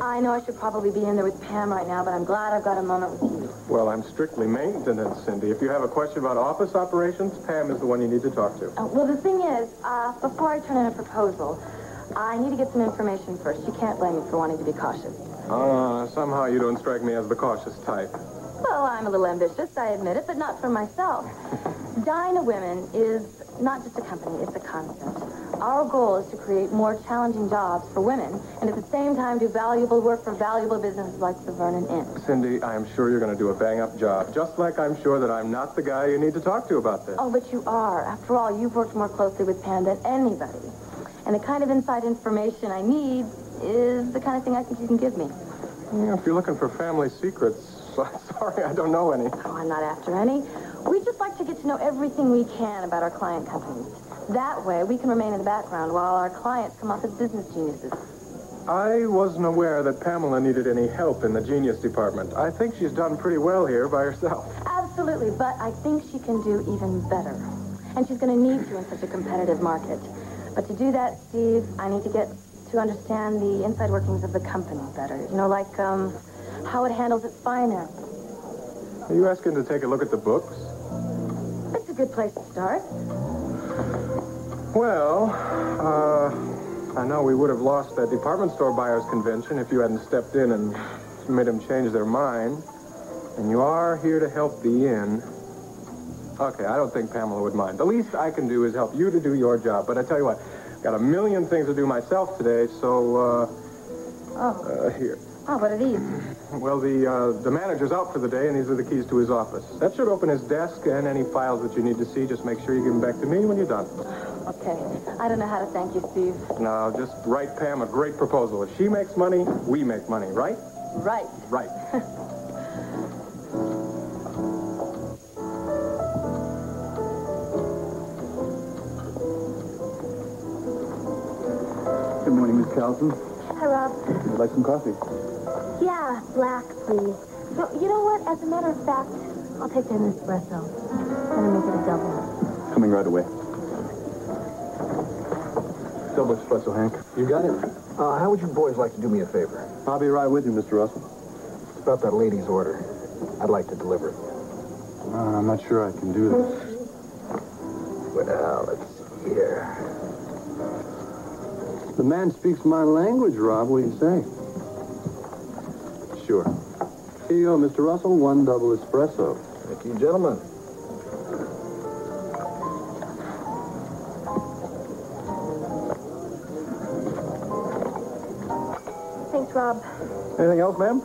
I know I should probably be in there with Pam right now, but I'm glad I've got a moment with you. Well, I'm strictly maintenance, Cindy. If you have a question about office operations, Pam is the one you need to talk to. Well, the thing is, before I turn in a proposal, I need to get some information first. You can't blame me for wanting to be cautious. Somehow you don't strike me as the cautious type. Well, I'm a little ambitious, I admit it, but not for myself. Dyna Women is not just a company, it's a concept. Our goal is to create more challenging jobs for women and at the same time do valuable work for valuable businesses like the Vernon Inn. Cindy, I am sure you're going to do a bang-up job, just like I'm sure that I'm not the guy you need to talk to about this. Oh, but you are. After all, you've worked more closely with Pam than anybody. And the kind of inside information I need is the kind of thing I think you can give me. Yeah, if you're looking for family secrets, sorry, I don't know any. Oh, I'm not after any. We'd just like to get to know everything we can about our client companies. That way, we can remain in the background while our clients come off as business geniuses. I wasn't aware that Pamela needed any help in the genius department. I think she's done pretty well here by herself. Absolutely, but I think she can do even better. And she's going to need to in such a competitive market. But to do that, Steve, I need to get to understand the inside workings of the company better. You know, like, how it handles its finance. Are you asking to take a look at the books? It's a good place to start. Well, I know we would have lost that department store buyers convention if you hadn't stepped in and made them change their mind. And you are here to help the inn. Okay, I don't think Pamela would mind. The least I can do is help you to do your job. But I tell you what, I've got a million things to do myself today, so, here. Oh, what are these? Well, the manager's out for the day, and these are the keys to his office. That should open his desk, and any files that you need to see, just make sure you give them back to me when you're done. Okay. I don't know how to thank you, Steve. Now, just write Pam a great proposal. If she makes money, we make money, right? Right. Right. Good morning, Miss Carlson. Hi, Rob. Would you like some coffee? Yeah, black, please. No, you know what? As a matter of fact, I'll take an espresso. Gonna make it a double. Coming right away. Double espresso, Hank. You got it. How would you boys like to do me a favor? I'll be right with you, Mr. Russell. It's about that lady's order. I'd like to deliver it. I'm not sure I can do this. Well, let's see here. The man speaks my language, Rob. What do you say? Sure. Here you go, Mr. Russell. One double espresso. Thank you, gentlemen. Thanks, Rob. Anything else, ma'am?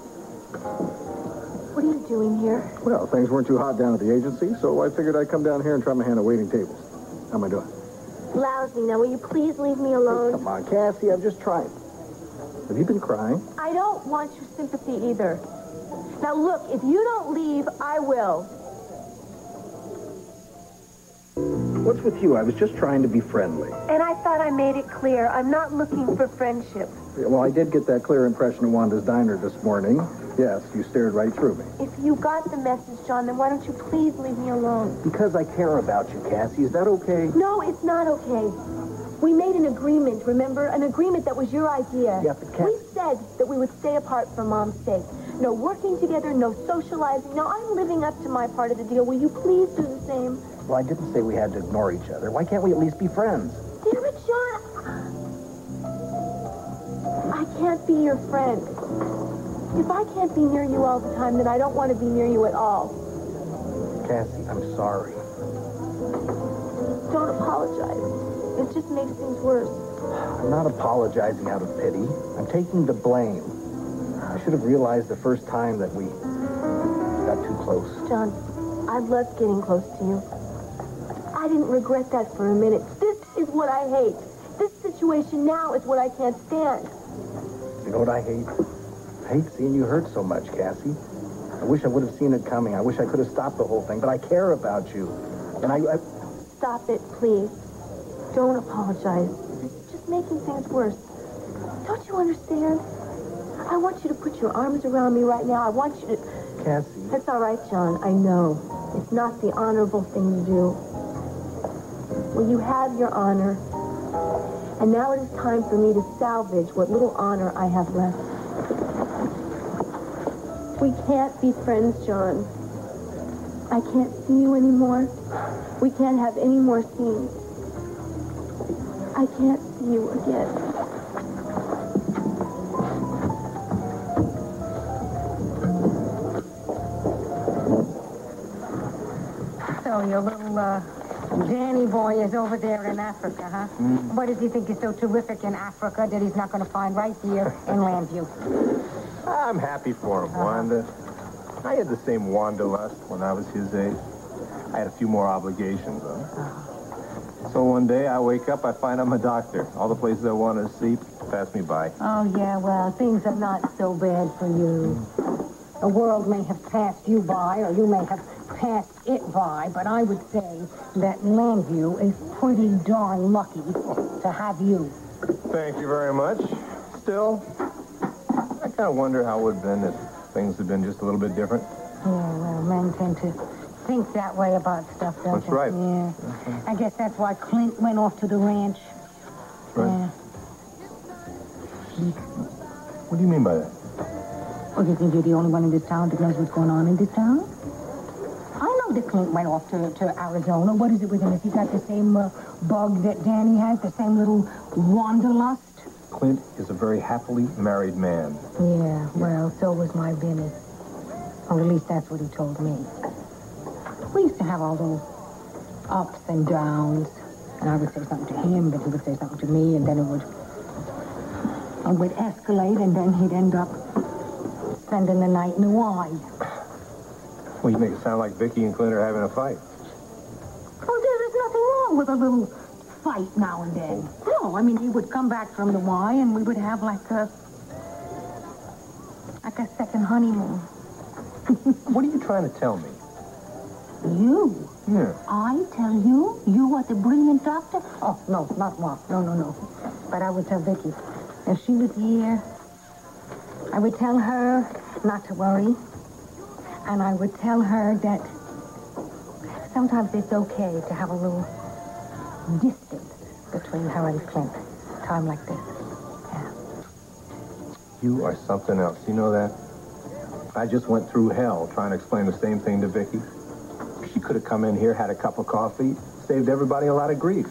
What are you doing here? Well, things weren't too hot down at the agency, so I figured I'd come down here and try my hand at waiting tables. How am I doing? Lousy. Now, will you please leave me alone? Come on, Cassie, I'm just trying. Have you been crying? I don't want your sympathy either. Now, look, if you don't leave, I will. What's with you? I was just trying to be friendly. And I thought I made it clear. I'm not looking for friendship. Yeah, well, I did get that clear impression of Wanda's diner this morning. Yes, you stared right through me. If you got the message, John, then why don't you please leave me alone? Because I care about you, Cassie. Is that okay? No, it's not okay. We made an agreement, remember? An agreement that was your idea. Yeah, but We said that we would stay apart for Mom's sake. No working together, no socializing. Now, I'm living up to my part of the deal. Will you please do the same? Well, I didn't say we had to ignore each other. Why can't we at least be friends? Damn it, John! I can't be your friend. If I can't be near you all the time, then I don't want to be near you at all. Cassie, I'm sorry. Don't apologize. It just makes things worse. I'm not apologizing out of pity. I'm taking the blame. I should have realized the first time that we got too close. John, I loved getting close to you. I didn't regret that for a minute. This is what I hate. This situation now is what I can't stand. You know what I hate? I hate seeing you hurt so much, Cassie. I wish I would have seen it coming. I wish I could have stopped the whole thing, but I care about you. And I... Stop it, please. Don't apologize. It's just making things worse. Don't you understand? I want you to put your arms around me right now. I want you to... Cassie... That's all right, John. I know. It's not the honorable thing to do. Well, you have your honor. And now it is time for me to salvage what little honor I have left. We can't be friends, John. I can't see you anymore. We can't have any more scenes. I can't see you again. So your little, Danny boy is over there in Africa, huh? What does he think is so terrific in Africa that he's not going to find right here in Landview? I'm happy for him, Wanda. I had the same wanderlust when I was his age. I had a few more obligations, though. So one day I wake up, I find I'm a doctor. All the places I wanted to see pass me by. Oh, yeah, well, things are not so bad for you. The world may have passed you by, or you may have passed it by, but I would say that Landview is pretty darn lucky to have you. Thank you very much. Still, I kind of wonder how it would have been if things had been just a little bit different. Yeah, well, men tend to think that way about stuff, don't That's they? right. Yeah. I guess that's why Clint went off to the ranch. Right. Yeah. What do you mean by that? Oh, you think you're the only one in this town that knows what's going on in this town? I know that Clint went off to Arizona. What is it with him? Has he got the same bug that Danny has? The same little wanderlust? Clint is a very happily married man. Yeah, well, so was my Benny. Or at least that's what he told me. We used to have all those ups and downs. And I would say something to him, but he would say something to me, and then it would escalate, and then he'd end up spending the night in the Y. Well, you make it sound like Vicky and Clint are having a fight. Well, there is nothing wrong with a little fight now and then. No, I mean, he would come back from the Y, and we would have like a second honeymoon. What are you trying to tell me? You? Yeah. I tell you? You are the brilliant doctor? Oh, no, not one. No. But I would tell Vicky, if she was here, I would tell her not to worry. And I would tell her that sometimes it's okay to have a little distance between her and Clint. Time like this. Yeah. You are something else. You know that? I just went through hell trying to explain the same thing to Vicky. She could have come in here, had a cup of coffee, saved everybody a lot of grief.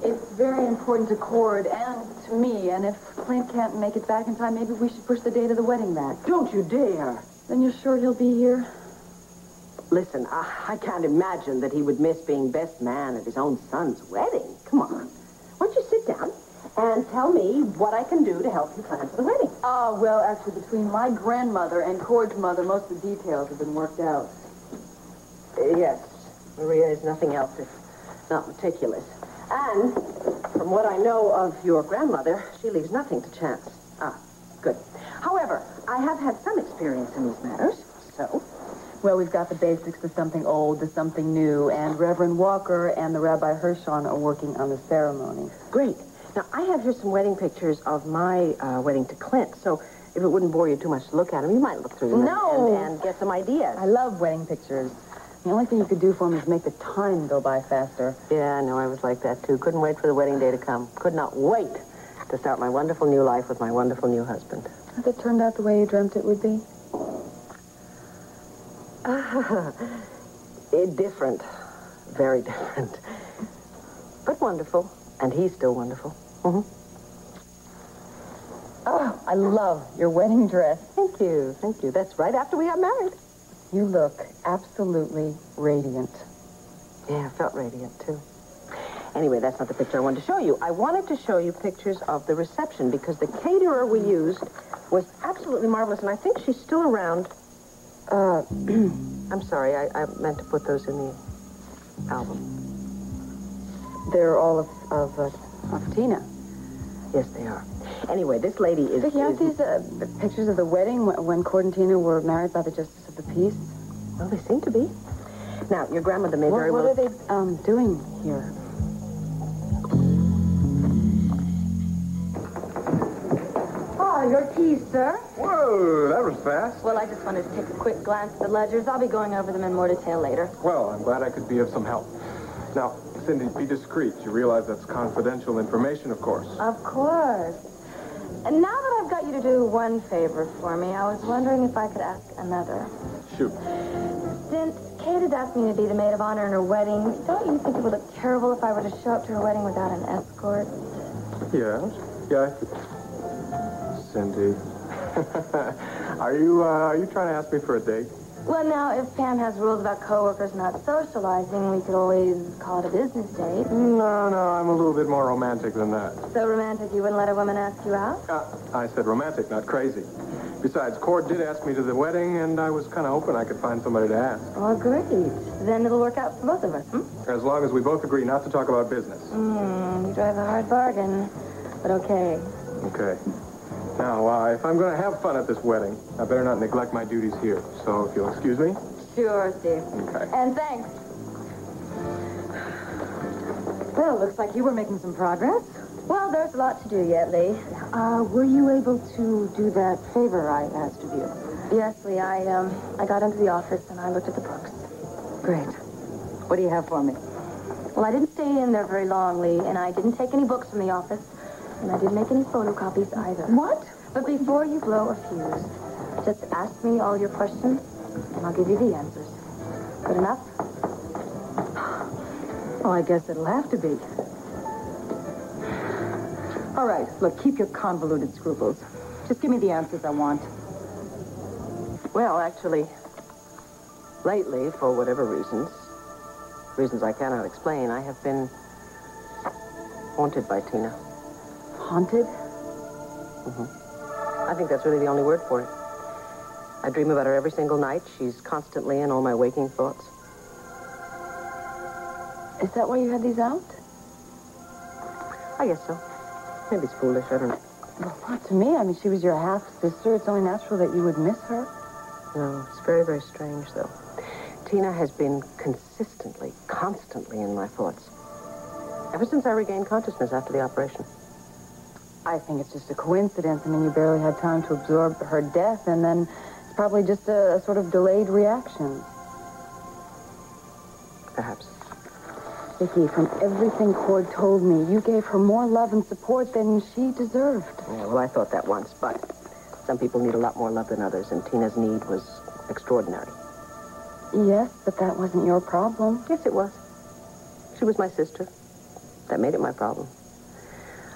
It's very important to Cord and to me, and if Clint can't make it back in time, maybe we should push the date of the wedding back. Don't you dare. Then you're sure he'll be here? Listen, I can't imagine that he would miss being best man at his own son's wedding. Come on. Why don't you sit down and tell me what I can do to help you plan for the wedding? Oh, well, actually, between my grandmother and Cord's mother, most of the details have been worked out. Yes. Maria is nothing else if not meticulous. And from what I know of your grandmother, she leaves nothing to chance. Ah, good. However, I have had some experience in these matters, so... Well, we've got the basics, the something old, the something new, and Reverend Walker and the Rabbi Hershon are working on the ceremony. Great. Now, I have here some wedding pictures of my wedding to Clint, so if it wouldn't bore you too much to look at them, you might look through them and get some ideas. I love wedding pictures. The only thing you could do for me is make the time go by faster. Yeah, I know. I was like that, too. Couldn't wait for the wedding day to come. Could not wait to start my wonderful new life with my wonderful new husband. Has it turned out the way you dreamt it would be? Different. Very different. But wonderful. And he's still wonderful. Mm-hmm. Oh, I love your wedding dress. Thank you. Thank you. That's right after we got married. You look absolutely radiant. Yeah, I felt radiant, too. Anyway, that's not the picture I wanted to show you. I wanted to show you pictures of the reception because the caterer we used was absolutely marvelous, and I think she's still around. I'm sorry, I meant to put those in the album. They're all of Tina. Yes, they are. Anyway, this lady is... Vicky, aren't these pictures of the wedding when Cord and Tina were married by the Justice of the Peace? Well, they seem to be. Now, your grandmother may very well... What are they doing here? Oh, your tea, sir. Whoa, that was fast. Well, I just wanted to take a quick glance at the ledgers. I'll be going over them in more detail later. Well, I'm glad I could be of some help. Now, Cindy, be discreet. You realize that's confidential information, of course. Of course. And now that I've I've got you to do one favor for me. I was wondering if I could ask another. Shoot. Since Kate has asked me to be the maid of honor in her wedding, don't you think it would look terrible if I were to show up to her wedding without an escort? Yeah. Yeah. Cindy. Are you trying to ask me for a date? Well, now, if Pam has rules about coworkers not socializing, we could always call it a business date. No, I'm a little bit more romantic than that. So romantic you wouldn't let a woman ask you out? I said romantic, not crazy. Besides, Cord did ask me to the wedding, and I was kind of hoping I could find somebody to ask. Oh, great. Then it'll work out for both of us, As long as we both agree not to talk about business. You drive a hard bargain, but okay. Okay. Now, if I'm going to have fun at this wedding, I better not neglect my duties here. So, if you'll excuse me. Sure, Steve. Okay. And thanks. Well, looks like you were making some progress. Well, there's a lot to do yet, Lee. Were you able to do that favor I asked of you? Yes, Lee, I got into the office and I looked at the books. Great. What do you have for me? Well, I didn't stay in there very long, Lee, and I didn't take any books from the office, and I didn't make any photocopies either. What? But before you blow a fuse, just ask me all your questions, and I'll give you the answers. Good enough? Oh, I guess it'll have to be. All right, look, keep your convoluted scruples. Just give me the answers I want. Well, actually, lately, for whatever reasons I cannot explain, I have been haunted by Tina. Haunted? I think that's really the only word for it. I dream about her every single night. She's constantly in all my waking thoughts. Is that why you had these out? I guess so. Maybe it's foolish, I don't know. Well, not to me. I mean, she was your half-sister. It's only natural that you would miss her. No, it's very, very strange, though. Tina has been constantly in my thoughts. Ever since I regained consciousness after the operation. I think it's just a coincidence. I mean, you barely had time to absorb her death, and then it's probably just a sort of delayed reaction. Perhaps. Vicki, from everything Cord told me, you gave her more love and support than she deserved. Yeah, well, I thought that once, but some people need a lot more love than others, and Tina's need was extraordinary. Yes, but that wasn't your problem. Yes, it was. She was my sister. That made it my problem.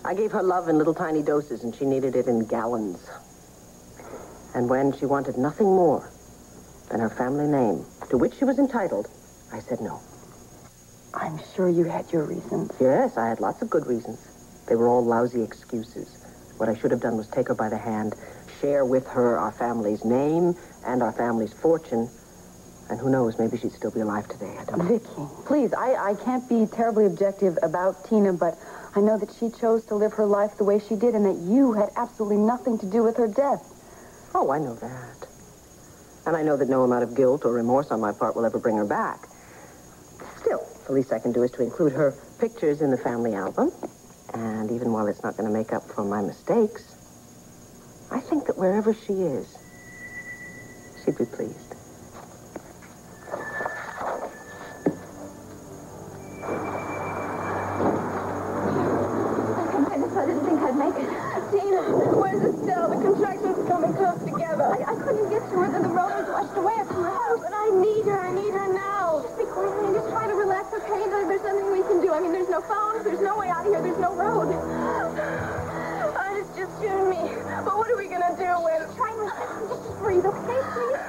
I gave her love in little tiny doses, and she needed it in gallons. And when she wanted nothing more than her family name, to which she was entitled, I said no. I'm sure you had your reasons. Yes, I had lots of good reasons. They were all lousy excuses. What I should have done was take her by the hand, share with her our family's name and our family's fortune, and who knows, maybe she'd still be alive today. I don't know. Vicki, please, I can't be terribly objective about Tina, but I know that she chose to live her life the way she did and that you had absolutely nothing to do with her death. Oh, I know that. And I know that no amount of guilt or remorse on my part will ever bring her back. Still, the least I can do is to include her pictures in the family album. And even while it's not going to make up for my mistakes, I think that wherever she is, she'd be pleased. I didn't think I'd make it. Tina, where's Estelle? The contraction's coming close together. I couldn't get to her, then the rollers washed away from her house. But I need her now. Just be quiet and just try to relax, okay? There's nothing we can do. I mean, there's no phones, there's no way out of here, there's no road. It's just you and me. But what are we gonna do when... Try to just breathe, okay, please?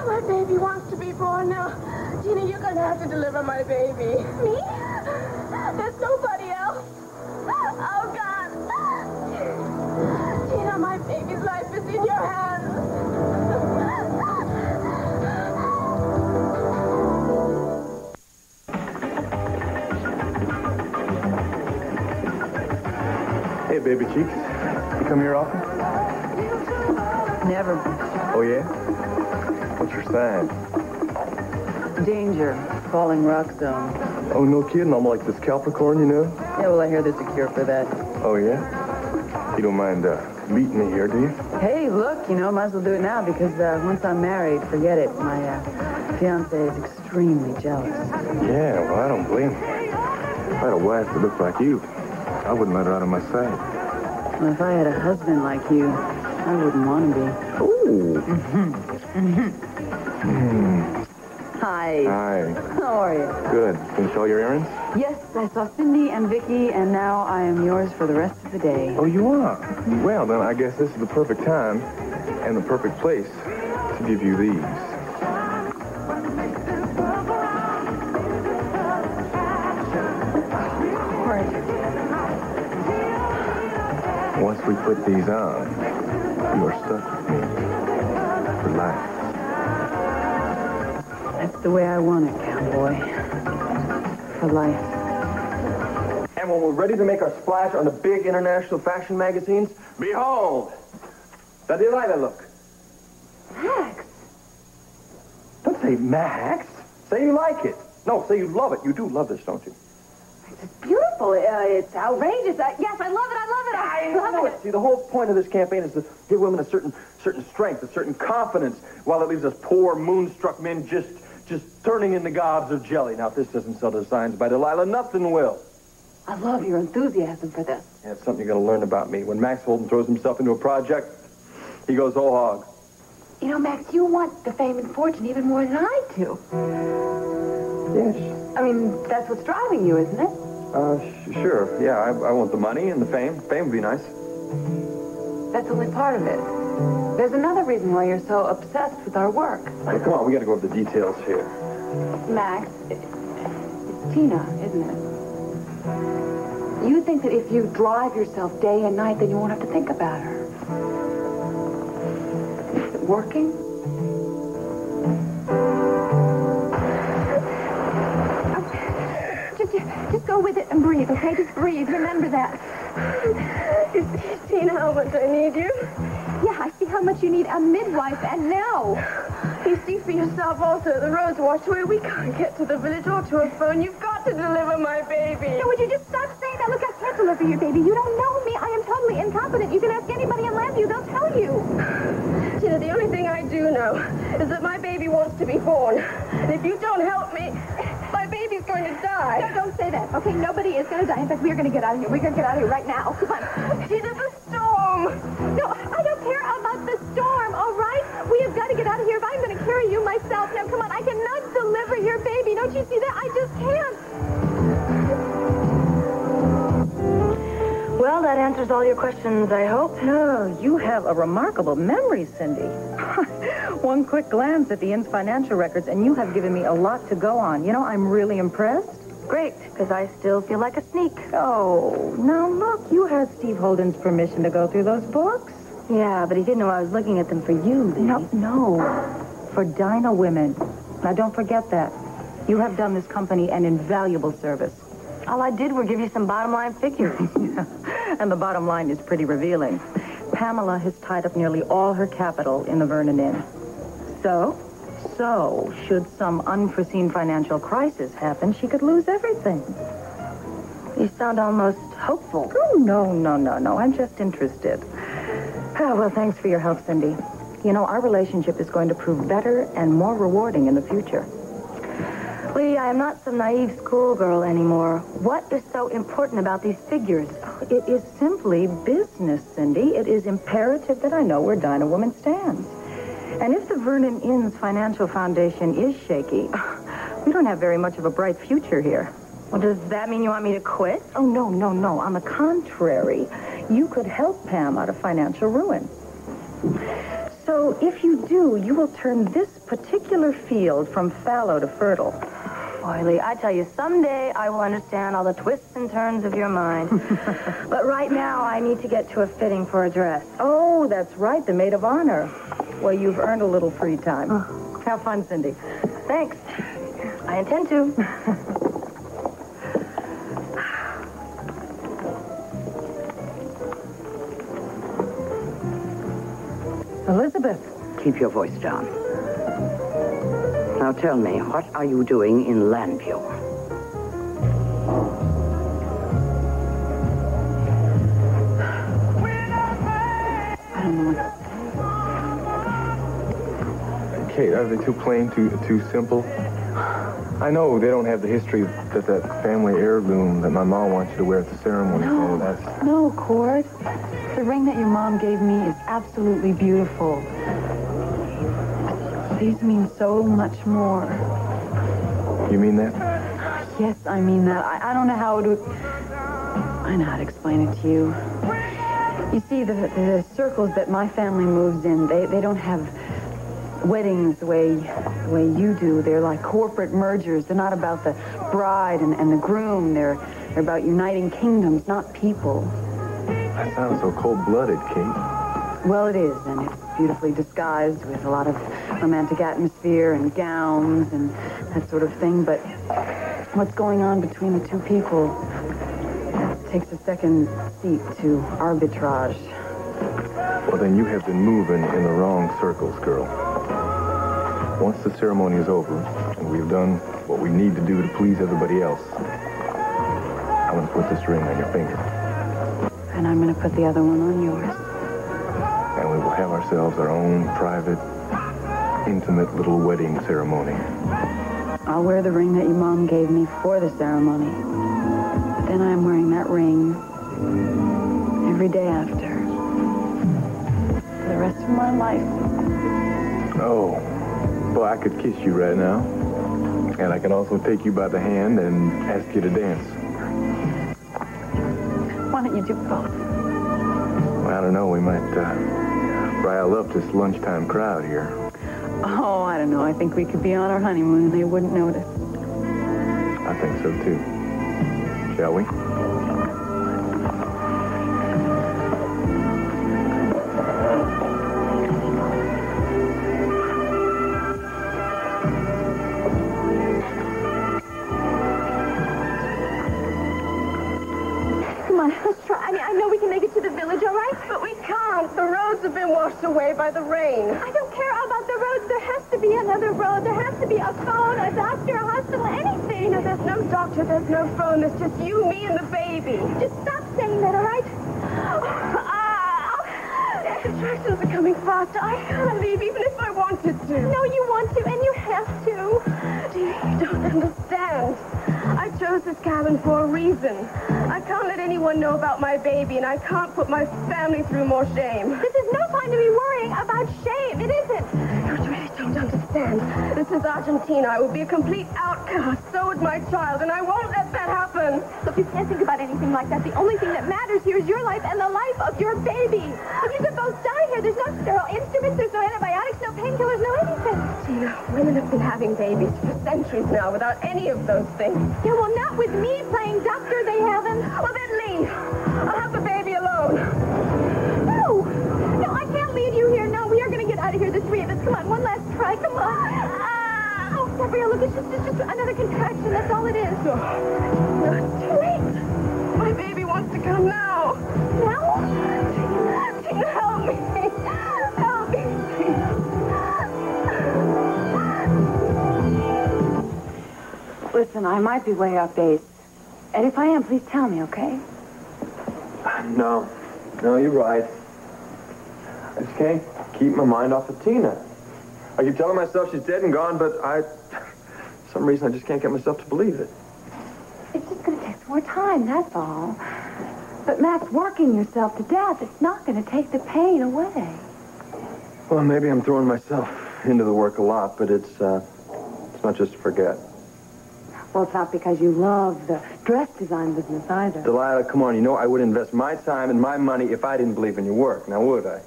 My baby wants to be born now. Tina, you're gonna have to deliver my baby. Me? There's nobody else. Oh, God. Tina, my baby's life is in your hands. Hey, baby cheeks. You come here often? Never. Oh, yeah? What's your sign? Danger. Falling rock zone. Oh, no kidding. I'm like this Capricorn, you know? Yeah, well, I hear there's a cure for that. Oh, yeah? You don't mind meeting me here, do you? Hey, look, might as well do it now because once I'm married, forget it. My fiance is extremely jealous. Yeah, well, I don't blame you. If I had a wife that looked like you, I wouldn't let her out of my sight. Well, if I had a husband like you, I wouldn't want to be. Ooh. Hi. Hi. How are you? Good. Finished all your errands? Yes, I saw Cindy and Vicky, and now I am yours for the rest of the day. Oh, you are? Well, then I guess this is the perfect time and the perfect place to give you these. Once we put these on, you are stuck with me for life. That's the way I want it, cowboy. For life. And when we're ready to make our splash on the big international fashion magazines, behold, the Delilah look. Max! Don't say Max. Say you like it. No, say you love it. You do love this, don't you? It's beautiful. It's outrageous. Yes, I love it. I love it. I love it. See, the whole point of this campaign is to give women a certain strength, a certain confidence, while it leaves us poor, moonstruck men just turning into gobs of jelly. Now, if this doesn't sell designs by Delilah, nothing will. I love your enthusiasm for this. Yeah, it's something you're going to learn about me. When Max Holden throws himself into a project, he goes whole hog. You know, Max, you want the fame and fortune even more than I do. Yes. I mean, that's what's driving you, isn't it? Sure. Yeah, I want the money and the fame. Fame would be nice. That's only part of it. There's another reason why you're so obsessed with our work. Hey, come on, we got to go over the details here. Max, it's Tina, isn't it? You think that if you drive yourself day and night, then you won't have to think about her. Is it working? Just go with it and breathe, okay? Just breathe. Remember that. You see, Tina, how much I need you? Yeah, I see how much you need a midwife, and now. You see for yourself also, the roads washed away. We can't get to the village or to a phone. You've got to deliver my baby. No, would you just stop saying that? Look, I can't deliver your baby. You don't know me. I am totally incompetent. You can ask anybody in Lambview. They'll tell you. Tina, the only thing I do know is that my baby wants to be born. And if you don't help me, my baby's going to die. No, don't say that. Okay, nobody is going to die. In fact, we're going to get out of here. We're going to get out of here right now. Come on. Tina, the storm. No, I don't care about the storm, all right? We have got to get out of here. If I'm going to carry you myself. Now, come on. I cannot deliver your baby. Don't you see that? I just can't. Well, that answers all your questions, I hope. Oh, you have a remarkable memory, Cindy. One quick glance at the inn's financial records, and you have given me a lot to go on. You know, I'm really impressed. Great, because I still feel like a sneak. Oh, now look, you had Steve Holden's permission to go through those books. Yeah, but he didn't know I was looking at them for you, did he? No, for Dinah Women. Now, don't forget that. You have done this company an invaluable service. All I did was give you some bottom-line figures. And the bottom line is pretty revealing. Pamela has tied up nearly all her capital in the Vernon Inn. So, should some unforeseen financial crisis happen, she could lose everything. You sound almost hopeful. Oh, no. I'm just interested. Oh, well, thanks for your help, Cindy. You know, our relationship is going to prove better and more rewarding in the future. Lee, I am not some naive schoolgirl anymore. What is so important about these figures? It is simply business, Cindy. It is imperative that I know where Dinah Woman stands. And if the Vernon Inn's financial foundation is shaky, we don't have very much of a bright future here. Well, does that mean you want me to quit? Oh, no. On the contrary, you could help Pam out of financial ruin. So if you do, you will turn this particular field from fallow to fertile. Boy, Lee, I tell you, someday I will understand all the twists and turns of your mind. But right now, I need to get to a fitting for a dress. Oh, that's right, the maid of honor. Well, you've earned a little free time. Have fun, Cindy. Thanks. I intend to. Elizabeth. Keep your voice down. Now tell me, what are you doing in Lambview? I don't know. Kate, are they too plain, too simple? I know they don't have the history that family heirloom that my mom wants you to wear at the ceremony. No, That's... no, Cord. The ring that your mom gave me is absolutely beautiful. These mean so much more. You mean that? Yes, I mean that. I don't know how to... I know how to explain it to you. You see, the circles that my family moves in, they don't have weddings the way you do. They're like corporate mergers. They're not about the bride and the groom. They're about uniting kingdoms, not people. That sounds so cold-blooded, Kate. Well, it is, and it's beautifully disguised with a lot of romantic atmosphere and gowns and that sort of thing. But what's going on between the two people takes a second seat to arbitrage. Well, then you have been moving in the wrong circles, girl. Once the ceremony is over, and we've done what we need to do to please everybody else, I'm going to put this ring on your finger. And I'm going to put the other one on yours. And we will have ourselves our own private, intimate little wedding ceremony. I'll wear the ring that your mom gave me for the ceremony. But then I'm wearing that ring every day after. For the rest of my life. Oh, boy, I could kiss you right now. And I can also take you by the hand and ask you to dance. Why don't you do both? Well, I don't know. We might rile up this lunchtime crowd here. Oh, I don't know. I think we could be on our honeymoon and they wouldn't notice. I think so, too. Shall we? Come on, let's try. I know we can make it to the village, all right? But we can't. The roads have been washed away by the rain. I don't care about the roads. There has to be another road. There has to be a phone, a doctor, a hospital, anything. No, there's no doctor. There's no phone. There's just you, me, and the baby. Just stop saying that, all right? The contractions are coming faster. I can't leave even if I wanted to. No, you want to, and you have to. You don't understand. I chose this cabin for a reason. I can't let anyone know about my baby, and I can't put my family through more shame. This is no time to be worrying about shame. It isn't. You really don't understand. This is Argentina. I would be a complete outcast. So would my child, and I won't let that happen. Look, you can't think about anything like that. The only thing that matters here is your life and the life of your baby. If you could both die here, there's no sterile instruments, there's no antibiotics, no painkillers, no anything. Tina, women have been having babies for centuries now without any of those things. Yeah, well, not with me playing doctor, they haven't. Well, then leave. I'll have the baby alone. No. No, I can't leave you here. No, we are going to get out of here, the three of us. Come on, one last try. Come on. Oh, Gabrielle, look, it's just another contraction. That's all it is. No, it's too late. My baby wants to come now. Now? Tina, help me. Help me, Listen, I might be way off base. And if I am, please tell me, okay? No, you're right. I just can't keep my mind off of Tina. I keep telling myself she's dead and gone, but for some reason, I just can't get myself to believe it. It's just going to take some more time, that's all. But Max, working yourself to death, it's not going to take the pain away. Well, maybe I'm throwing myself into the work a lot, but it's not just to forget. Well, it's not because you love the dress design business either. Delilah, come on. You know I would invest my time and my money if I didn't believe in your work. Now, would I?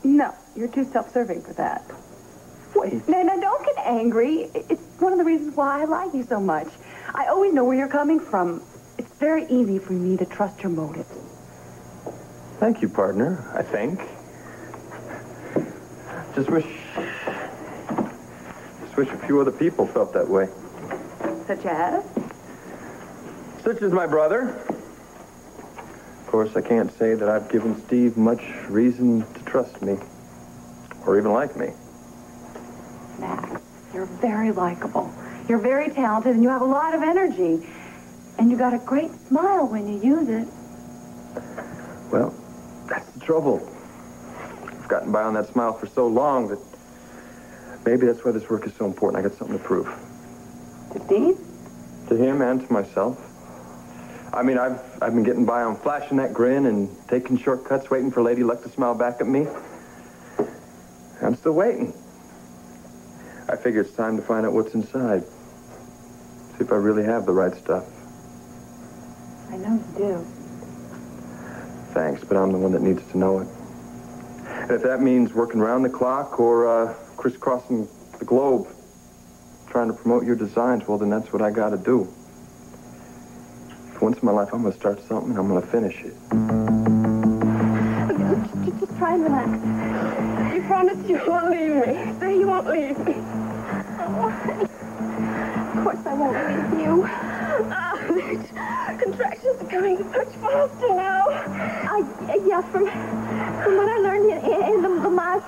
No, you're too self-serving for that. Wait. No, don't get angry. It's one of the reasons why I like you so much. I always know where you're coming from. It's very easy for me to trust your motives. Thank you, partner, I think. Just wish a few other people felt that way. Such as? Such as my brother. Of course, I can't say that I've given Steve much reason to trust me. Or even like me. Max, you're very likable. You're very talented, and you have a lot of energy. And you got a great smile when you use it. Well, that's the trouble. I've gotten by on that smile for so long that maybe that's why this work is so important. I got something to prove. To Steve? To him and to myself. I mean, I've been getting by on flashing that grin and taking shortcuts, waiting for Lady Luck to smile back at me. I'm still waiting. I figure it's time to find out what's inside. See if I really have the right stuff. I know you do. Thanks, but I'm the one that needs to know it. And if that means working around the clock or crisscrossing the globe, trying to promote your designs, well, then that's what I got to do. For once in my life, I'm going to start something and I'm going to finish it. Just try and relax. You promise you won't leave me. Say you won't leave me. Of course I won't leave you. Contractions are coming much faster now. Yeah, from what I learned in the math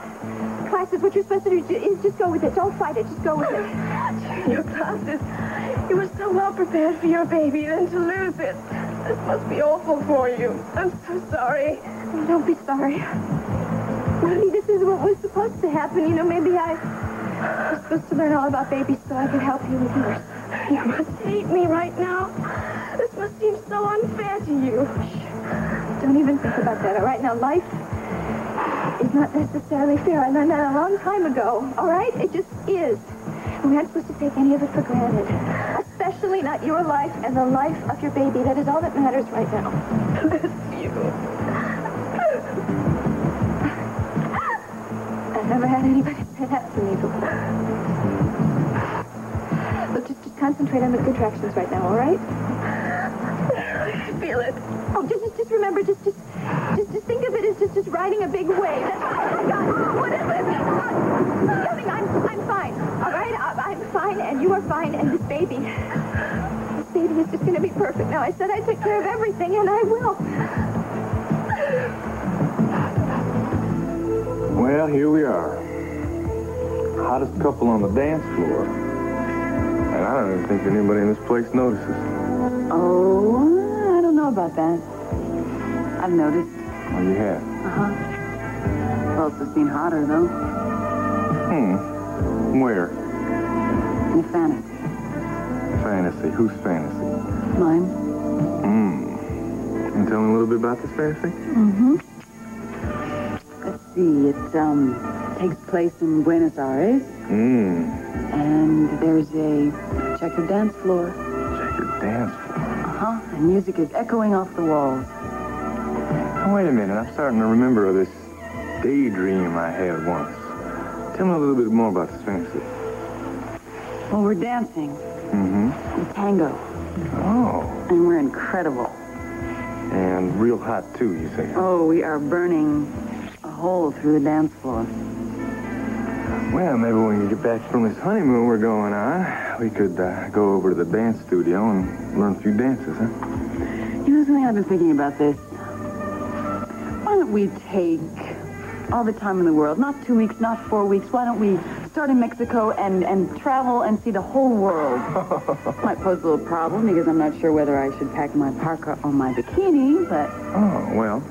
classes, what you're supposed to do is just go with it. Don't fight it. Just go with it. Your classes. You were so well prepared for your baby, then to lose it. This must be awful for you. I'm so sorry. Oh, don't be sorry. Maybe this is what was supposed to happen. You know, maybe I was supposed to learn all about babies so I could help you with yours. You must hate me right now. This must seem so unfair to you. Don't even think about that, all right? Now, life is not necessarily fair. I learned that a long time ago, all right? It just is. And we're not supposed to take any of it for granted. Especially not your life and the life of your baby. That is all that matters right now. Bless you. I've never had anybody say that to me before. Look, just concentrate on the contractions right now, all right? I feel it. Oh, just remember, just think of it as just riding a big wave. That's oh my God. What is it? Nothing. I'm fine. All right, I'm fine, and you are fine, and this baby is just going to be perfect. Now, I said I'd take care of everything, and I will. Well, here we are. Hottest couple on the dance floor. And I don't even think anybody in this place notices. Oh, I don't know about that. I've noticed. Oh, you have? Uh-huh. Well, it's been hotter, though. Where? In a fantasy. Fantasy? Whose fantasy? Mine. Can you tell me a little bit about this fantasy? Mm-hmm. Let's see. It takes place in Buenos Aires. And there's a checkered dance floor. Checkered dance floor? Uh-huh. And music is echoing off the walls. Oh, wait a minute. I'm starting to remember this daydream I had once. Tell me a little bit more about this fantasy. Well, we're dancing. In tango. Oh. And we're incredible. And real hot, too, you say? Oh, we are burning a hole through the dance floor. Well, maybe when we get back from this honeymoon we're going on, we could go over to the dance studio and learn a few dances, huh? You know something? I've been thinking about this. Why don't we take all the time in the world, not 2 weeks, not 4 weeks, why don't we start in Mexico and travel and see the whole world? Might pose a little problem because I'm not sure whether I should pack my parka or my bikini, but... Oh, well,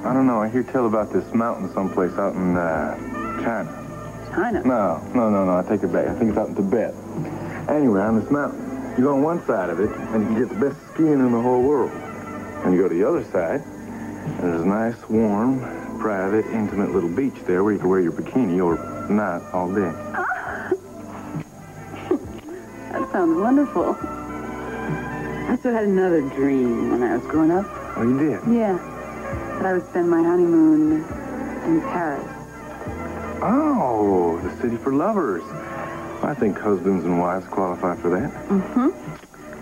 I don't know. I hear tell about this mountain someplace out in China. China? No, I take it back. I think it's out in Tibet. Anyway, on this mountain, you go on one side of it, and you can get the best skiing in the whole world. And you go to the other side, and there's a nice, warm, private, intimate little beach there where you can wear your bikini or not all day. That sounds wonderful. I also had another dream when I was growing up. Oh, you did? Yeah. That I would spend my honeymoon in Paris. Oh, the city for lovers. I think husbands and wives qualify for that.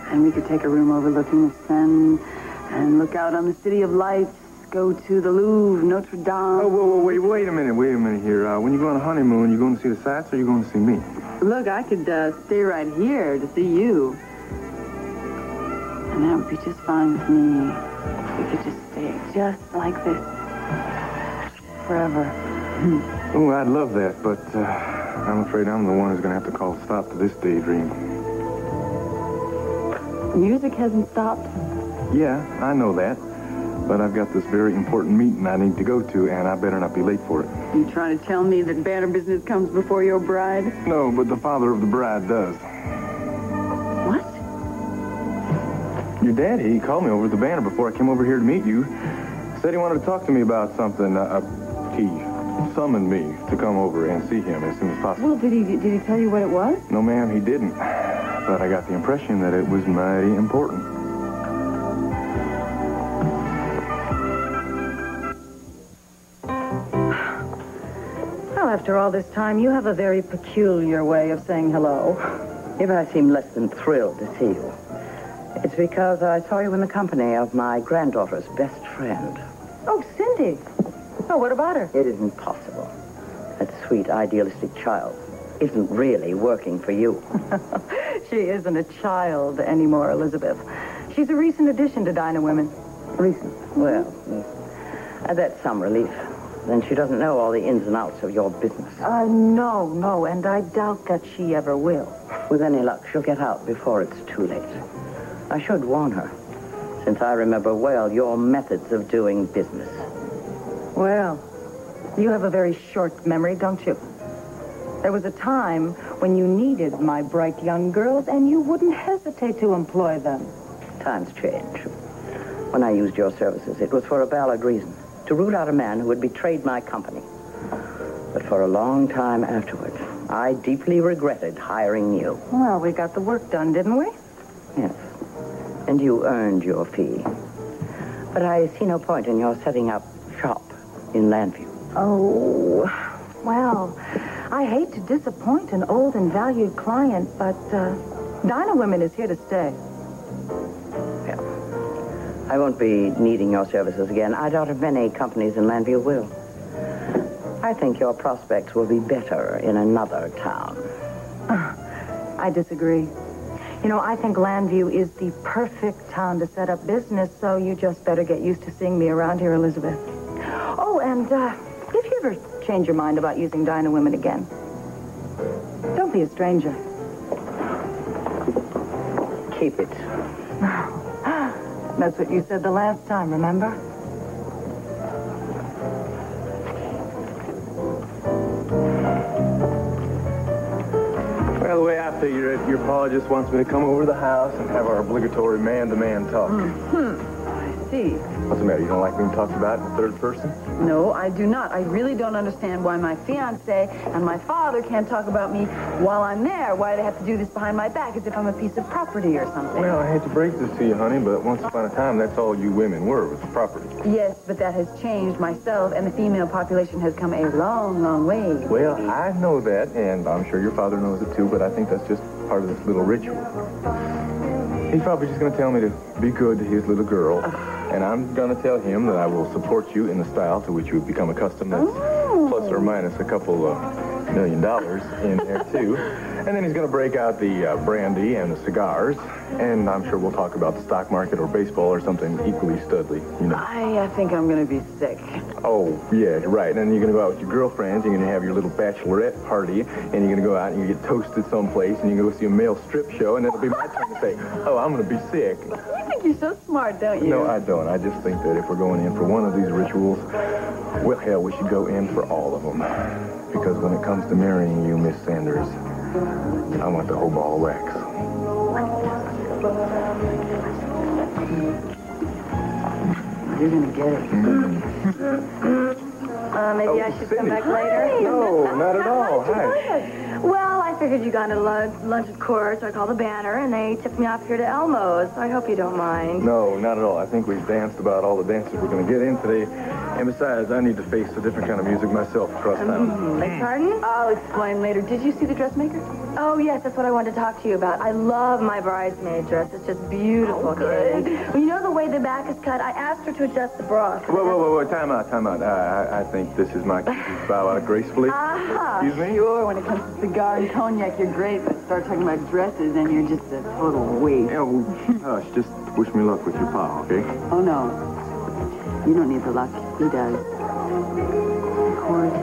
And we could take a room overlooking the Seine and look out on the City of Lights, go to the Louvre, Notre Dame. Oh, wait a minute here. When you go on a honeymoon, you going to see the sights or you going to see me? Look, I could stay right here to see you. And that would be just fine with me. We could just stay just like this forever. Oh, I'd love that, but I'm afraid I'm the one who's going to have to call a stop to this daydream. Music hasn't stopped? Yeah, I know that. But I've got this very important meeting I need to go to, and I better not be late for it. You trying to tell me that banner business comes before your bride? No, but the father of the bride does. Your daddy, he called me over at the Banner before I came over here to meet you. Said he wanted to talk to me about something. He summoned me to come over and see him as soon as possible. Well, did he tell you what it was? No, ma'am, he didn't. But I got the impression that it was mighty important. Well, after all this time, you have a very peculiar way of saying hello. If I seem less than thrilled to see you, it's because I saw you in the company of my granddaughter's best friend. Oh, Cindy. Oh, what about her? It isn't possible. That sweet, idealistic child isn't really working for you. She isn't a child anymore, Elizabeth. She's a recent addition to Dinah Women. Recent. Well, that's some relief. Then she doesn't know all the ins and outs of your business. No, and I doubt that she ever will. With any luck, she'll get out before it's too late. I should warn her, since I remember well your methods of doing business. Well, you have a very short memory, don't you? There was a time when you needed my bright young girls, and you wouldn't hesitate to employ them. Times change. When I used your services, it was for a valid reason. To root out a man who had betrayed my company. But for a long time afterward, I deeply regretted hiring you. Well, we got the work done, didn't we? Yes. And you earned your fee. But I see no point in your setting up shop in Landview. Oh, well, I hate to disappoint an old and valued client, but Dinah Women is here to stay. I won't be needing your services again. I doubt if many companies in Landview will. I think your prospects will be better in another town. I disagree. You know, I think Landview is the perfect town to set up business, so you just better get used to seeing me around here, Elizabeth. Oh, and if you ever change your mind about using Dinah Women again, don't be a stranger. Keep it. That's what you said the last time, remember? Well, the way I figure it, your pa just wants me to come over to the house and have our obligatory man-to-man talk. I see. What's the matter? You don't like being talked about in the third person? No, I do not. I really don't understand why my fiancé and my father can't talk about me while I'm there. Why they have to do this behind my back as if I'm a piece of property or something. Well, I hate to break this to you, honey, but once upon a time, that's all you women were, was property. Yes, but that has changed. Myself and the female population has come a long, long way. Well, I know that, and I'm sure your father knows it too, but I think that's just part of this little ritual. He's probably just going to tell me to be good to his little girl, and I'm going to tell him that I will support you in the style to which you've become accustomed. That's plus or minus a couple $1 million in there, too. And then he's going to break out the brandy and the cigars, and I'm sure we'll talk about the stock market or baseball or something equally studly, you know. I think I'm going to be sick. Oh, yeah, right. And then you're going to go out with your girlfriends, you're going to have your little bachelorette party, and you're going to go out and you get toasted someplace, and you go see a male strip show, and it'll be my turn to say, oh, I'm going to be sick. You think you're so smart, don't you? No, I don't. I just think that if we're going in for one of these rituals, well, hell, we should go in for all of them. Because when it comes to marrying you, Miss Sanders, I want the whole ball of wax. You're going to get it. Maybe I should come back later. No, not at all. Hi. Well, I figured you got into lunch at court, so I called the Banner, and they tipped me off here to Elmo's. I hope you don't mind. No, not at all. I think we've danced about all the dances we're going to get in today. And besides, I need to face a different kind of music myself across town. Beg pardon? I'll explain later. Did you see the dressmaker? Oh, yes, that's what I wanted to talk to you about. I love my bridesmaid dress. It's just beautiful. Oh, good. Well, you know the way the back is cut? I asked her to adjust the bra. Whoa, time out. I think this is my cue to bow out gracefully. Excuse me? Sure, when it comes to cigar and cognac, you're great, but start talking about dresses and you're just a total waste. Yeah, well, hush, just wish me luck with your pa, okay? Oh, no. You don't need the luck. He does. The court,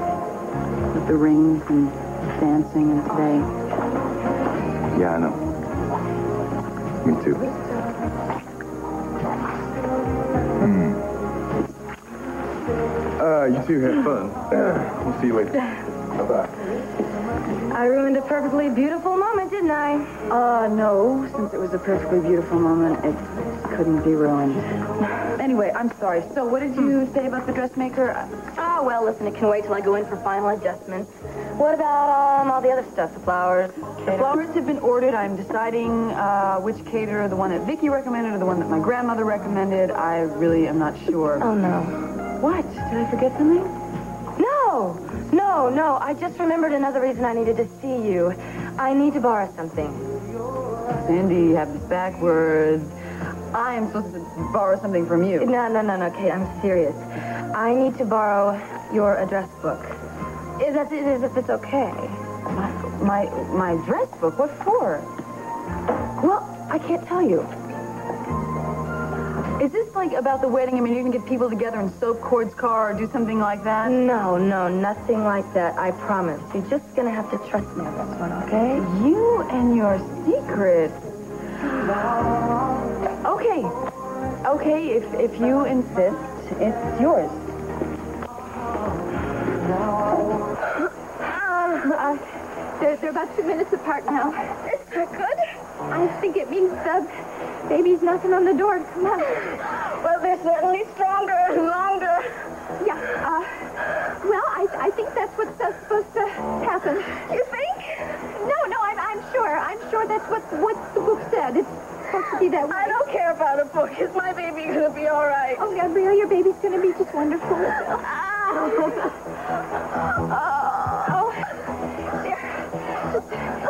with the rings and dancing and today. Yeah, I know. Me too. You two have fun. We'll see you later. Bye-bye. I ruined a perfectly beautiful moment, didn't I? No. Since it was a perfectly beautiful moment, it couldn't be ruined. Anyway, I'm sorry. So what did you say about the dressmaker? Oh, well, listen, it can wait till I go in for final adjustments. What about all the other stuff, the flowers? The flowers have been ordered. I'm deciding which caterer, the one that Vicky recommended or the one that my grandmother recommended. I really am not sure. Oh, no. What? Did I forget something? No. I just remembered another reason I needed to see you. I need to borrow something. Sandy, you have this backwards. I am supposed to borrow something from you. No, Kate, I'm serious. I need to borrow your address book. If it's okay. My dress book? What for? Well, I can't tell you. Is this like about the wedding? I mean, you're going to get people together and soap Cord's car or do something like that? No, nothing like that. I promise. You're just going to have to trust me on this one, okay? You and your secret. Okay, if you insist, it's yours. They're about 2 minutes apart now. It's not good. I think it means the baby's knocking on the door. Come on. Well, they're certainly stronger and longer. Yeah, well, I think that's what's supposed to happen. You think? No, I'm sure. I'm sure that's what the book said. It's supposed to be that way. I don't care about a book. Is my baby going to be all right? Oh, Gabrielle, your baby's going to be just wonderful.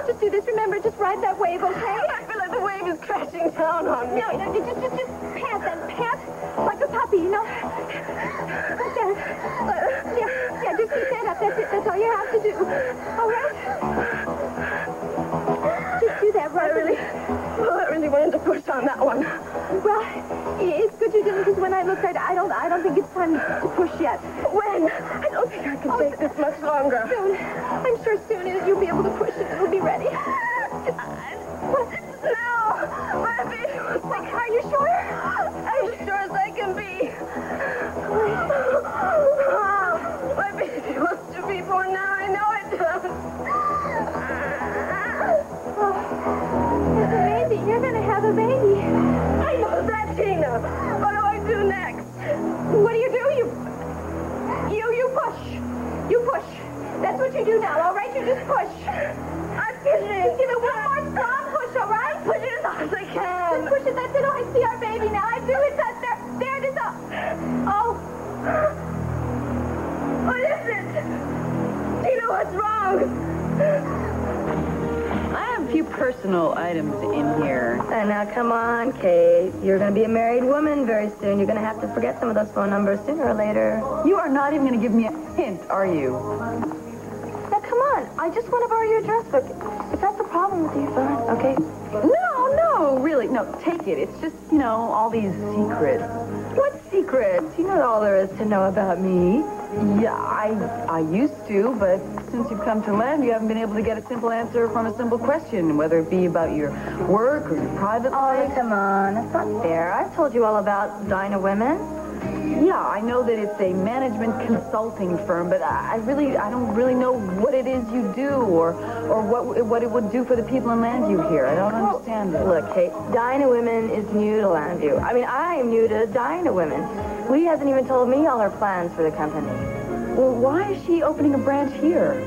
Just do this. Remember, just ride that wave, okay? I feel like the wave is crashing down on me. No, just pant and pant like a puppy, you know? There. Yeah, just keep that up. That's it. That's all you have to do. All right? Just do that, right? I really wanted to push on that one. Well, it's good you didn't, because when I looked, I don't think it's time to push yet. When? I don't think I can take this much longer. Soon. I'm sure soon as you'll be able to push it, it'll be ready. What? No! My baby was like, are you sure? I'm as sure as I can be. My baby wants to be born now. I know it does. It's amazing. You're going to have a baby. I know that, Tina. What do I do next? What do? You push. You push. That's what you do now, all right? You just push. I'm pushing. Just give it one more strong push, all right? Push it as hard as I can. Just push it. That's it. Oh, I see our baby now. I do. It's up there. There it is up. Oh. What is it? Tina, what's wrong? I have a few personal items in here. Now, come on, Kate. You're going to be a married woman very soon. You're going to have to forget some of those phone numbers sooner or later. You are not even going to give me a hint, are you? Now, come on. I just want to borrow your address book. If that's the problem with you, fine, okay? No, really. No, take it. It's just, all these secrets. What secrets? You know all there is to know about me. Yeah, I used to, but since you've come to land, you haven't been able to get a simple answer from a simple question, whether it be about your work or your private life. Oh, come on. That's not fair. I've told you all about Dinah Women. Yeah, I know that it's a management consulting firm, but I don't really know what it is you do or what it would do for the people in Landview here. I don't understand it. Look, Kate, Dinah Women is new to Landview. I mean, I'm new to Dinah Women. Lee hasn't even told me all her plans for the company. Well, why is she opening a branch here?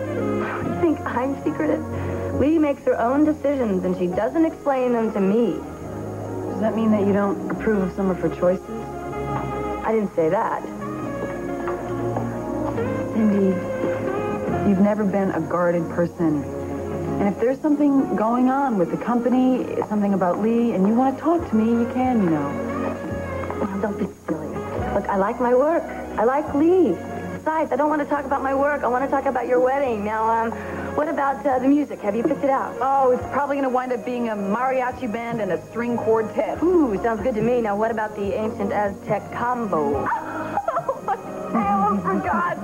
You think I'm secretive? Lee makes her own decisions, and she doesn't explain them to me. Does that mean that you don't approve of some of her choices? I didn't say that. Cindy, you've never been a guarded person. And if there's something going on with the company, something about Lee, and you want to talk to me, you can, Well, don't be silly. Look, I like my work. I like Lee. Besides, I don't want to talk about my work. I want to talk about your wedding. Now, what about the music? Have you picked it out? Oh, it's probably going to wind up being a mariachi band and a string quartet. Ooh, sounds good to me. Now, what about the ancient Aztec combo? I almost forgot.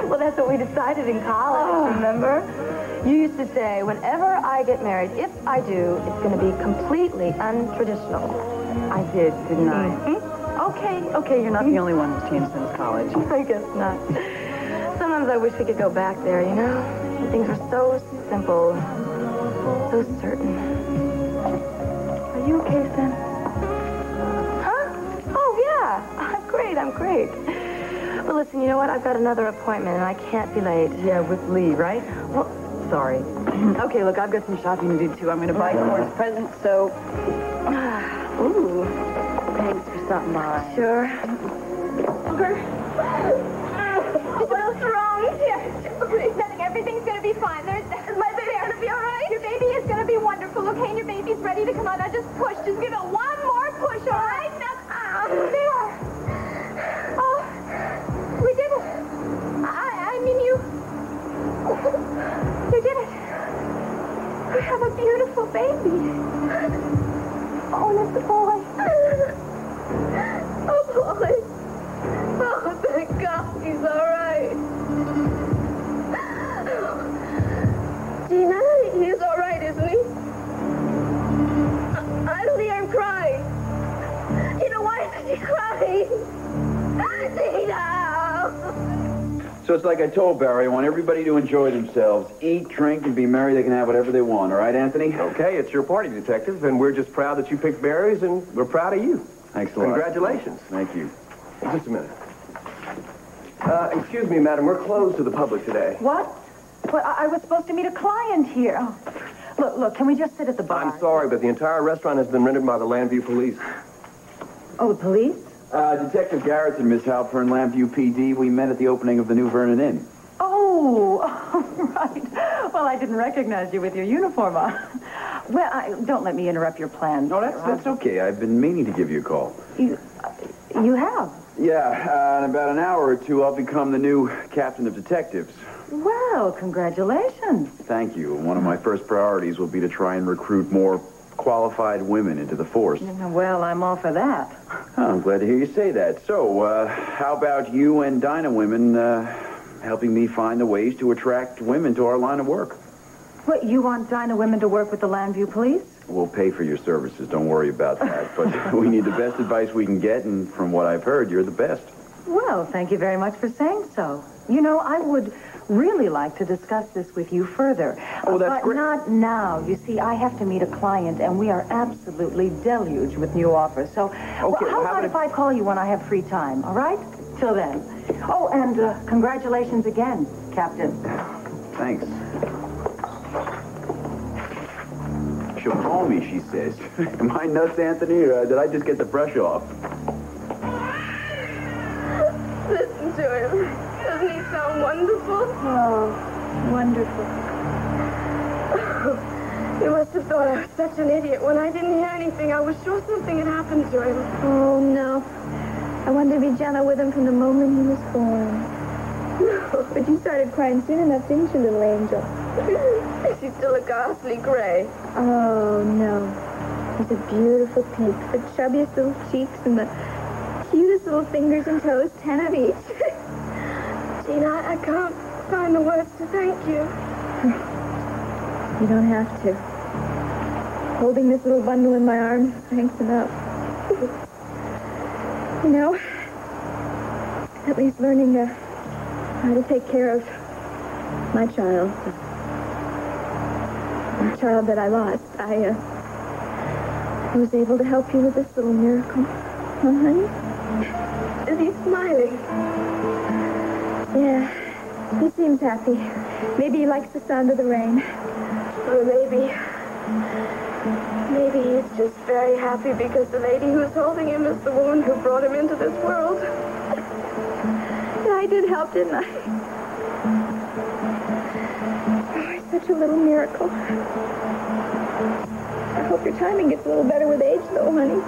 Well, that's what we decided in college, remember? You used to say, whenever I get married, if I do, it's going to be completely untraditional. I did, didn't I? Mm-hmm. Okay, you're not the only one who's changed since college. I guess not. Sometimes I wish we could go back there, Things are so simple, so certain. Are you okay, Sam? Huh? Oh, yeah. I'm great, I'm great. Well, listen, you know what? I've got another appointment, and I can't be late. Yeah, with Lee, right? Well, Sorry. Okay, look, I've got some shopping to do, too. I'm going to buy Court's present, so... ooh. Thanks for stopping by. Sure. What's wrong? Nothing. Everything's going to be fine. My baby going to be all right? Your baby is going to be wonderful, okay? And your baby's ready to come out. Now just push. Just give it one more push, all right? Now, there. Oh, we did it. I mean, you did it. We have a beautiful baby. Oh, and it's a boy. Oh, boy. Oh, thank God he's all right. Gina, he's all right, isn't he? I don't think I'm crying. Gina, why isn't he crying? Gina! So it's like I told Barry, I want everybody to enjoy themselves. Eat, drink, and be merry. They can have whatever they want. All right, Anthony? Okay, it's your party, detective, and we're just proud that you picked berries, and we're proud of you. Thanks a lot. Congratulations. Thank you. Just a minute. Excuse me, madam, we're closed to the public today. What? Well, I was supposed to meet a client here. Oh. Look, can we just sit at the bar? I'm sorry, but the entire restaurant has been rented by the Landview Police. Oh, the police? Detective Garrett and Miss Halpern, Landview PD, we met at the opening of the new Vernon Inn. Oh, right. Well, I didn't recognize you with your uniform on. Well, don't let me interrupt your plans. No, that's okay. I've been meaning to give you a call. You have? Yeah, in about an hour or two, I'll become the new captain of detectives. Well, congratulations. Thank you. One of my first priorities will be to try and recruit more qualified women into the force. Well, I'm all for that. Oh, I'm glad to hear you say that. So, how about you and Dinah women helping me find the ways to attract women to our line of work? What, you want Dinah women to work with the Landview Police? We'll pay for your services. Don't worry about that. But we need the best advice we can get, and from what I've heard, you're the best. Well, thank you very much for saying so. You know, I would really like to discuss this with you further. Oh, that's great. But not now. You see, I have to meet a client, and we are absolutely deluged with new offers. So, how about if I call you when I have free time, all right? Till then. Oh, and congratulations again, Captain. Thanks. She'll call me, she says. Am I nuts, Anthony, or did I just get the brush off? Listen to him. Doesn't he sound wonderful? Oh, wonderful. You must have thought I was such an idiot. When I didn't hear anything, I was sure something had happened to him. Oh, no. I wanted to be gentle with him from the moment he was born. But you started crying soon enough, didn't you, little angel? She's still a ghastly gray. Oh, no. He's a beautiful pink. The chubbiest little cheeks and the cutest little fingers and toes, 10 of each. Gina, I can't find the words to thank you. You don't have to. Holding this little bundle in my arms, thanks enough. You know, at least learning how to take care of my child. The child that I lost. I was able to help you with this little miracle. Huh, honey? Is he smiling? Yeah, he seems happy. Maybe he likes the sound of the rain. Or maybe he's just very happy because the lady who's holding him is the woman who brought him into this world. Yeah, I did help, didn't I? Oh, it's such a little miracle. I hope your timing gets a little better with age, though, honey.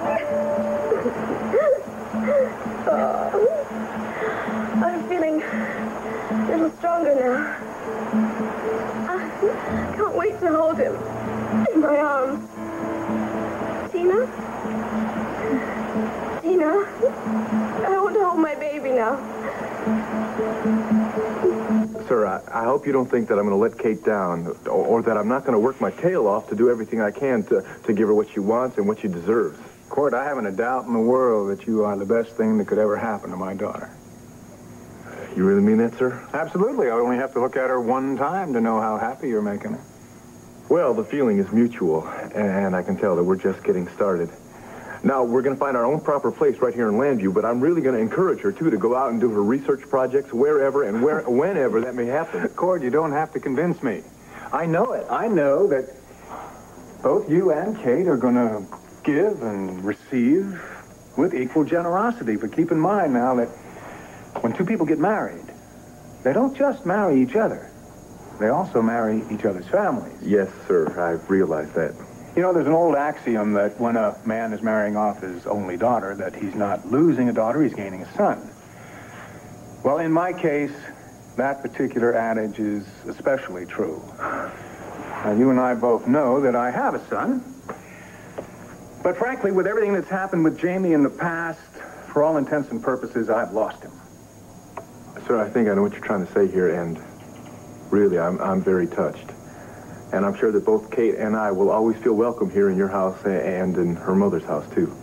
Oh, I'm feeling a little stronger now. I can't wait to hold him in my arms. Tina? Tina? I want to hold my baby now. Sir, I hope you don't think that I'm going to let Kate down, or that I'm not going to work my tail off to do everything I can to give her what she wants and what she deserves. Court, I haven't a doubt in the world that you are the best thing that could ever happen to my daughter. You really mean that, sir? Absolutely. I only have to look at her one time to know how happy you're making her. Well, the feeling is mutual, and I can tell that we're just getting started. Now, we're going to find our own proper place right here in Landview, but I'm really going to encourage her, too, to go out and do her research projects wherever and whenever that may happen. Cord, you don't have to convince me. I know it. I know that both you and Kate are going to give and receive with equal generosity. But keep in mind now that when two people get married, they don't just marry each other. They also marry each other's families. Yes, sir. I realize that. You know, there's an old axiom that when a man is marrying off his only daughter, that he's not losing a daughter, he's gaining a son. Well, in my case, that particular adage is especially true. Now, you and I both know that I have a son. But frankly, with everything that's happened with Jamie in the past, for all intents and purposes, I've lost him. Sir, I think I know what you're trying to say here, and really, I'm very touched. And I'm sure that both Kate and I will always feel welcome here in your house and in her mother's house, too.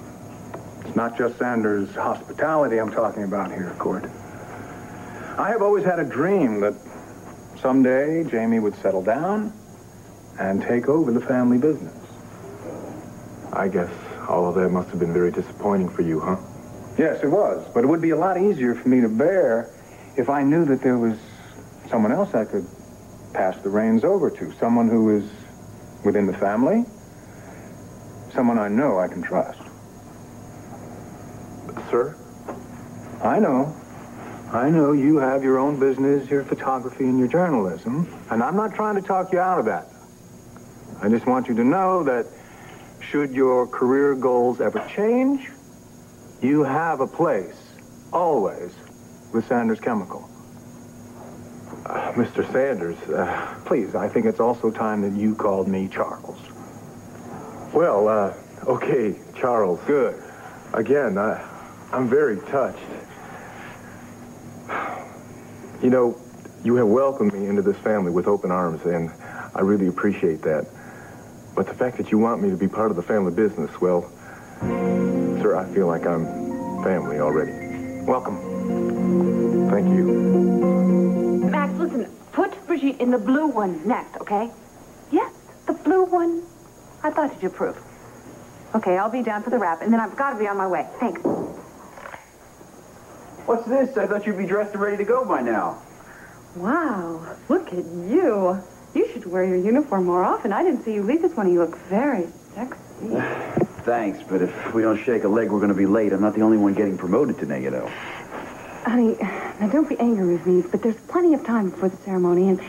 It's not just Sanders' hospitality I'm talking about here, Cord. I have always had a dream that someday Jamie would settle down and take over the family business. I guess all of that must have been very disappointing for you, huh? Yes, it was. But it would be a lot easier for me to bear if I knew that there was someone else I could pass the reins over to. Someone who is within the family. Someone I know I can trust. Sir? I know you have your own business, your photography, and your journalism. And I'm not trying to talk you out of that. I just want you to know that should your career goals ever change, you have a place, always, with Sanders Chemical. Mr. Sanders, Please, I think it's also time that you called me Charles. Well, okay, Charles. Good. Again, I'm very touched. You know, you have welcomed me into this family with open arms, and I really appreciate that. But the fact that you want me to be part of the family business, well, sir, I feel like I'm family already. Welcome. Thank you. Max, listen, put Brigitte in the blue one next, okay? Yes, the blue one. I thought you'd approve. Okay, I'll be down for the wrap, and then I've got to be on my way. Thanks. What's this? I thought you'd be dressed and ready to go by now. Wow, look at you. You should wear your uniform more often. I didn't see you leave this one. You look very sexy. Thanks, but if we don't shake a leg, we're going to be late. I'm not the only one getting promoted today, you know. Honey, now don't be angry with me, but there's plenty of time before the ceremony, and,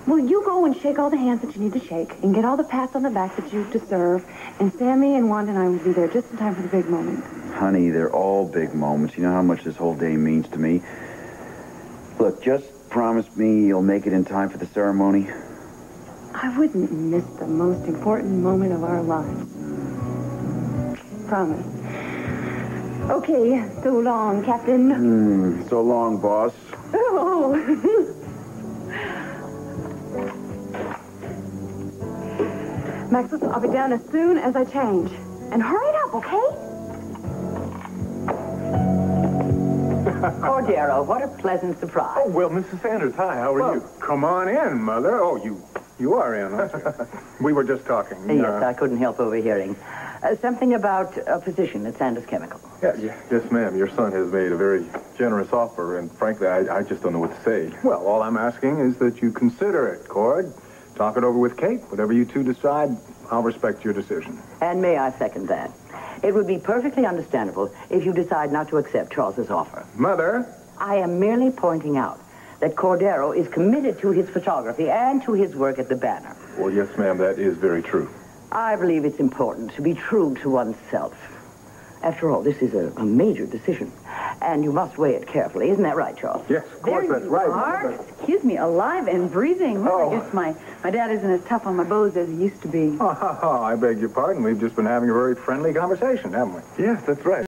well, you go and shake all the hands that you need to shake, and get all the pats on the back that you deserve, and Sammy and Wanda and I will be there just in time for the big moment. Honey, they're all big moments. You know how much this whole day means to me. Look, just promise me you'll make it in time for the ceremony. I wouldn't miss the most important moment of our lives. Promise. Okay, so long, Captain. So long, boss. Oh. Max, listen, I'll be down as soon as I change. And hurry it up, okay? Cordero, what a pleasant surprise. Oh, well, Mrs. Sanders, hi, how are you? Come on in, Mother. Oh, you are in, aren't you? We were just talking. Yes, I couldn't help overhearing. Something about a position at Sanders Chemical. Yes, ma'am. Your son has made a very generous offer, and frankly, I just don't know what to say. Well, all I'm asking is that you consider it, Cord. Talk it over with Kate. Whatever you two decide, I'll respect your decision. And may I second that? It would be perfectly understandable if you decide not to accept Charles's offer. Mother? I am merely pointing out that Cordero is committed to his photography and to his work at the Banner. Well, yes, ma'am, that is very true. I believe it's important to be true to oneself. After all, this is a major decision, and you must weigh it carefully. Isn't that right, Charles? Yes, of course, that's right. Are. Excuse me, alive and breathing. Oh. I guess my dad isn't as tough on my bows as he used to be. I beg your pardon. We've just been having a very friendly conversation, haven't we? Yes, that's right.